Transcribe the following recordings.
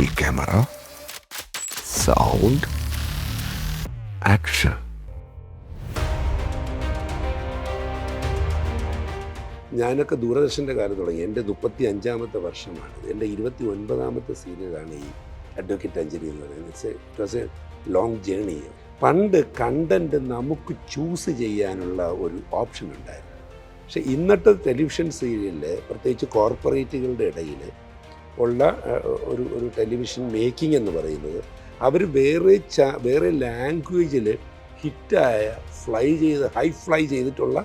Rolling camera, sound, action. ഞാനൊക്കെ ദൂരദർശൻ്റെ കാലം തുടങ്ങി. എൻ്റെ 35ാമത്തെ വർഷമാണ്. എൻ്റെ 29ാമത്തെ സീരിയലാണ് ഈ അഡ്വക്കേറ്റ് അഞ്ജലി എന്ന് പറയുന്നത്. It was A long journey. പണ്ട് കണ്ടൻറ്റ് നമുക്ക് ചൂസ് ചെയ്യാനുള്ള ഒരു ഓപ്ഷൻ ഉണ്ടായിരുന്നു. പക്ഷേ ഇന്നത്തെ ടെലിവിഷൻ സീരിയലിൽ, പ്രത്യേകിച്ച് കോർപ്പറേറ്റുകളുടെ ഇടയിൽ ഉള്ള ഒരു ടെലിവിഷൻ മേക്കിംഗ് എന്ന് പറയുന്നത്, അവർ വേറെ ലാംഗ്വേജിൽ ഹിറ്റായ ഹൈ ഫ്ലൈ ചെയ്തിട്ടുള്ള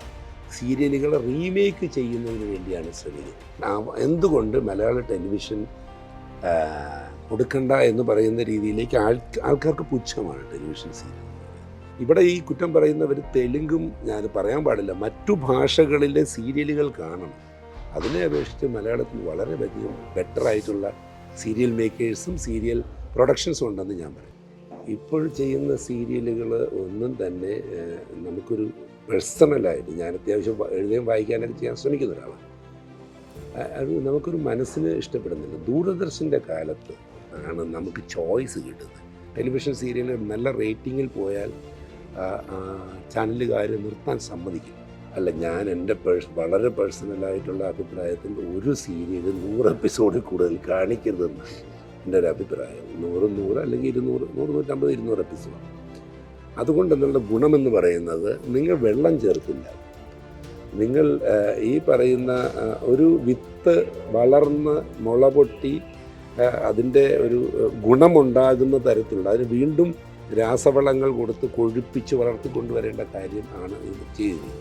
സീരിയലുകൾ റീമേക്ക് ചെയ്യുന്നതിന് വേണ്ടിയാണ് ശ്രമിക്കുന്നത്. എന്തുകൊണ്ട് മലയാള ടെലിവിഷൻ കൊടുക്കണ്ട എന്ന് പറയുന്ന രീതിയിലേക്ക് ആൾക്കാർക്ക് പുച്ഛമാണ് ടെലിവിഷൻ സീരിയൽ. ഇവിടെ ഈ കുറ്റം പറയുന്നവർ തെലുങ്കും, ഞാൻ പറയാൻ പാടില്ല, മറ്റു ഭാഷകളിലെ സീരിയലുകൾ കാണണം. അതിനെ അപേക്ഷിച്ച് മലയാളത്തിൽ വളരെയധികം ബെറ്ററായിട്ടുള്ള സീരിയൽ മേക്കേഴ്സും സീരിയൽ പ്രൊഡക്ഷൻസും ഉണ്ടെന്ന് ഞാൻ പറയും. ഇപ്പോൾ ചെയ്യുന്ന സീരിയലുകൾ ഒന്നും തന്നെ നമുക്കൊരു പേഴ്സണലായിട്ട്, ഞാൻ അത്യാവശ്യം എഴുതുകയും വായിക്കാനൊക്കെ ചെയ്യാൻ ശ്രമിക്കുന്ന ഒരാളാണ്, അത് നമുക്കൊരു മനസ്സിന് ഇഷ്ടപ്പെടുന്നില്ല. ദൂരദർശൻ്റെ കാലത്ത് ആണ് നമുക്ക് ചോയ്സ് കിട്ടുന്നത്. ടെലിവിഷൻ സീരിയൽ നല്ല റേറ്റിങ്ങിൽ പോയാൽ ചാനലുകാർ നിർത്താൻ സമ്മതിക്കും. അല്ല, ഞാൻ എൻ്റെ വളരെ പേഴ്സണലായിട്ടുള്ള അഭിപ്രായത്തിൽ ഒരു സീരിയൽ 100 എപ്പിസോഡിൽ കൂടുതൽ കാണിക്കരുതെന്നാണ് എൻ്റെ ഒരു അഭിപ്രായം. 100 അല്ലെങ്കിൽ 200, 150, 200 എപ്പിസോഡ്. അതുകൊണ്ടെന്നുള്ള ഗുണമെന്ന് പറയുന്നത്, നിങ്ങൾ വെള്ളം ചേർക്കില്ല. നിങ്ങൾ ഈ പറയുന്ന ഒരു വിത്ത് വളർന്ന് മുള പൊട്ടി അതിൻ്റെ ഒരു ഗുണമുണ്ടാകുന്ന തരത്തിലുള്ള, അതിന് വീണ്ടും രാസവളങ്ങൾ കൊടുത്ത് കൊഴുപ്പിച്ച് വളർത്തിക്കൊണ്ടുവരേണ്ട കാര്യം ആണ് ഇത് ചെയ്യുന്നത്.